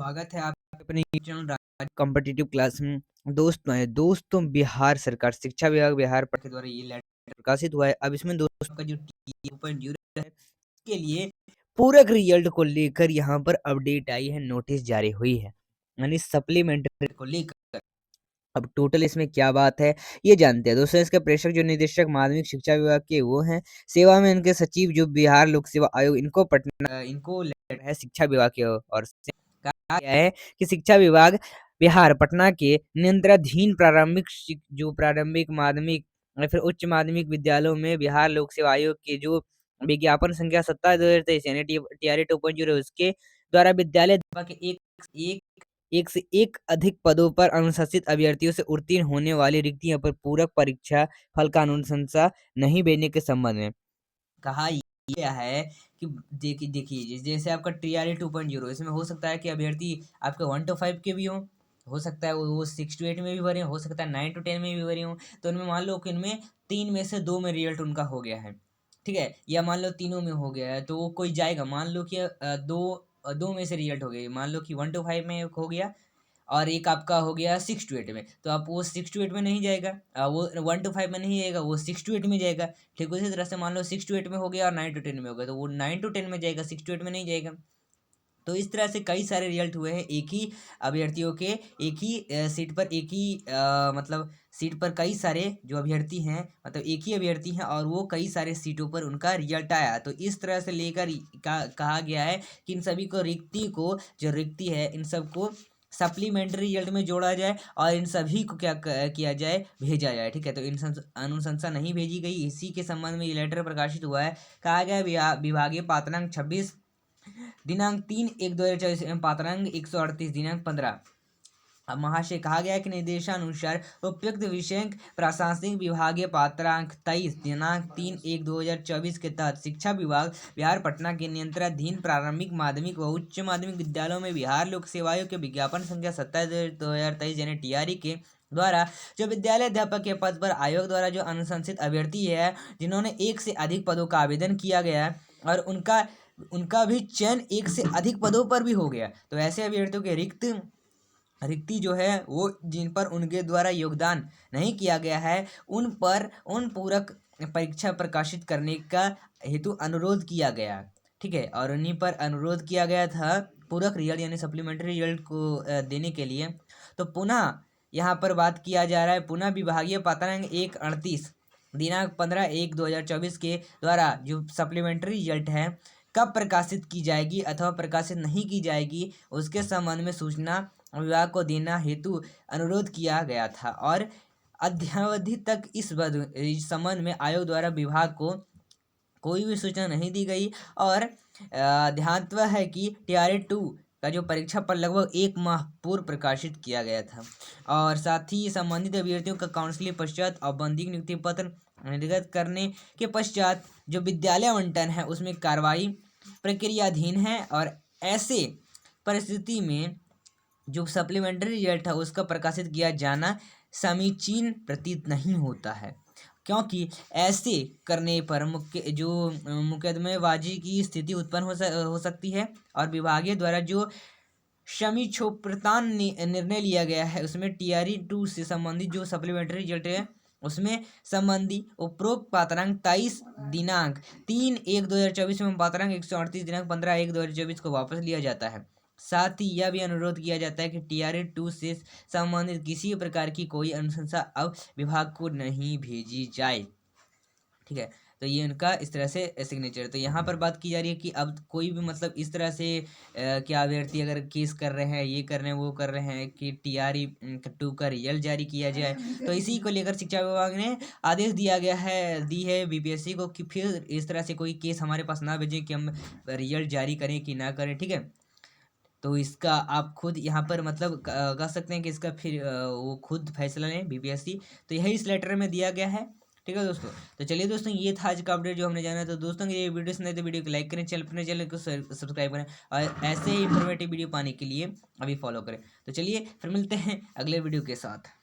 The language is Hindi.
स्वागत है आपके अपने चैनल राज कॉम्पिटिटिव क्लास में। दोस्तों बिहार सरकार शिक्षा विभाग बिहार के द्वारा ये लेटर प्रकाशित हुआ है। अब इसमें दोस्तों का जो TE 2.0 है के लिए पूरक रिजल्ट को लेकर यहाँ पर अपडेट आई है, नोटिस जारी हुई है, यानी सप्लीमेंट्री को लेकर। अब टोटल इसमें क्या बात है ये जानते हैं दोस्तों। इसके प्रेषक जो निदेशक माध्यमिक शिक्षा विभाग के वो हैं, सेवा में इनके सचिव जो बिहार लोक सेवा आयोग, इनको लेटर है शिक्षा विभाग की ओर से। कहा गया है कि शिक्षा विभाग बिहार पटना के नियंत्रणाधीन प्रारंभिक माध्यमिक या फिर उच्च माध्यमिक विद्यालयों में बिहार लोक सेवा आयोग के जो विज्ञापन संख्या 27/2023 यानी TRA 2.0 उसके द्वारा विद्यालय के एक एक से एक अधिक पदों पर अनुशासित अभ्यर्थियों से उत्तीर्ण होने वाली रिक्तियों पर पूरक परीक्षा फल का अनुशंसा नहीं भेजने के संबंध में कहा यह है कि देखिए जैसे आपका TRA 2.0 इसमें हो सकता है कि अभ्यर्थी आपके 1 to 5 के भी हो सकता है वो 6 to 8 में भी भरे हो सकता है 9 to 10 में भी भरे हो। तो उनमें मान लो कि इनमें 3 में से 2 में रिजल्ट उनका हो गया है, ठीक है, या मान लो तीनों में हो गया है, तो वो कोई जाएगा। मान लो कि दो में से रिजल्ट हो गया, मान लो कि 1 to 5 में हो गया और एक आपका हो गया 6 to 8 में, तो आप वो 6 to 8 में नहीं जाएगा, वो 1 to 5 में नहीं जाएगा, वो 6 to 8 में जाएगा। ठीक उसी तरह से मान लो 6 to 8 में हो गया और 9 to 10 में हो गया, तो वो 9 to 10 में जाएगा, 6 to 8 में नहीं जाएगा। तो इस तरह से कई सारे रिजल्ट हुए हैं एक ही अभ्यर्थियों के, एक ही सीट पर एक ही मतलब सीट पर कई सारे जो अभ्यर्थी हैं, मतलब एक ही अभ्यर्थी हैं और वो कई सारे सीटों पर उनका रिजल्ट आया। तो इस तरह से लेकर कहा गया है कि इन सभी को जो रिक्ति है इन सबको सप्लीमेंट्री रिजल्ट में जोड़ा जाए और इन सभी को क्या किया जाए, भेजा जाए। ठीक है, तो इन अनुशंसा नहीं भेजी गई, इसी के संबंध में ये लेटर प्रकाशित हुआ है। कहा गया विभागीय पात्रंक 26 दिनांक 3/1/2024 एवं पात्रंक 138 दिनांक 15। अब महाशय कहा गया कि निर्देशानुसार उपयुक्त विषय प्रशासनिक विभागीय पात्रांक 23 दिनांक 3/1/2024 के तहत शिक्षा विभाग बिहार पटना के नियंत्रणाधीन प्रारंभिक माध्यमिक व उच्च माध्यमिक विद्यालयों में बिहार लोक सेवा आयोग के विज्ञापन संख्या 27/2023 यानी TRE के द्वारा जो विद्यालय अध्यापक के पद पर आयोग द्वारा जो अनुशंसित अभ्यर्थी है जिन्होंने एक से अधिक पदों का आवेदन किया गया है और उनका भी चयन एक से अधिक पदों पर भी हो गया, तो ऐसे अभ्यर्थियों के रिक्ति जो है वो जिन पर उनके द्वारा योगदान नहीं किया गया है उन पर उन पूरक परीक्षा प्रकाशित करने का हेतु अनुरोध किया गया। ठीक है, और उन्हीं पर अनुरोध किया गया था पूरक रिजल्ट यानी सप्लीमेंट्री रिजल्ट को देने के लिए। तो पुनः यहाँ पर बात किया जा रहा है, पुनः विभागीय पात्रंक 1/38 दिनांक 15/1/2024 के द्वारा जो सप्लीमेंट्री रिजल्ट है कब प्रकाशित की जाएगी अथवा प्रकाशित नहीं की जाएगी उसके संबंध में सूचना विभाग को देना हेतु अनुरोध किया गया था और अद्यावधि तक इस संबंध में आयोग द्वारा विभाग को कोई भी सूचना नहीं दी गई। और ध्यातव्य है कि TRA 2 का जो परीक्षा पर लगभग 1 माह पूर्व प्रकाशित किया गया था और साथ ही संबंधित अभ्यर्थियों का काउंसलिंग पश्चात औपबंधिक नियुक्ति पत्र निर्गत करने के पश्चात जो विद्यालय आवंटन है उसमें कार्रवाई प्रक्रियाधीन है और ऐसे परिस्थिति में जो सप्लीमेंट्री रिजल्ट है उसका प्रकाशित किया जाना समीचीन प्रतीत नहीं होता है, क्योंकि ऐसे करने पर मुकदमेबाजी की स्थिति उत्पन्न हो सकती है और विभागीय द्वारा जो क्षमिप्रोत्थान निर्णय लिया गया है उसमें TRE 2 से संबंधित जो सप्लीमेंट्री रिजल्ट है उसमें संबंधी उपरोक्त पात्रंक 23 दिनांक 3/1/2024 में पात्रंक 138 दिनांक 15/1/2024 को वापस लिया जाता है। साथ ही यह भी अनुरोध किया जाता है कि TRA 2 से संबंधित किसी प्रकार की कोई अनुशंसा अब विभाग को नहीं भेजी जाए। ठीक है, तो ये उनका इस तरह से सिग्नेचर। तो यहाँ पर बात की जा रही है कि अब कोई भी मतलब इस तरह से क्या अभ्यर्थी अगर केस कर रहे हैं, ये कर रहे हैं, वो कर रहे हैं कि TRE 2 का रिजल्ट जारी किया जाए, तो इसी को लेकर शिक्षा विभाग ने आदेश दी है BPSC को कि फिर इस तरह से कोई केस हमारे पास ना भेजें कि हम रिजल्ट जारी करें कि ना करें। ठीक है, तो इसका आप खुद यहाँ पर मतलब कह सकते हैं कि इसका फिर वो खुद फैसला लें BPSC। तो यही इस लेटर में दिया गया है। ठीक है दोस्तों, तो चलिए दोस्तों ये था आज का अपडेट जो हमने जाना। तो दोस्तों ये वीडियो सुने तो वीडियो को लाइक करें, अपने चैनल को सब्सक्राइब करें और ऐसे ही इंफॉर्मेटिव वीडियो पाने के लिए अभी फॉलो करें। तो चलिए फिर मिलते हैं अगले वीडियो के साथ।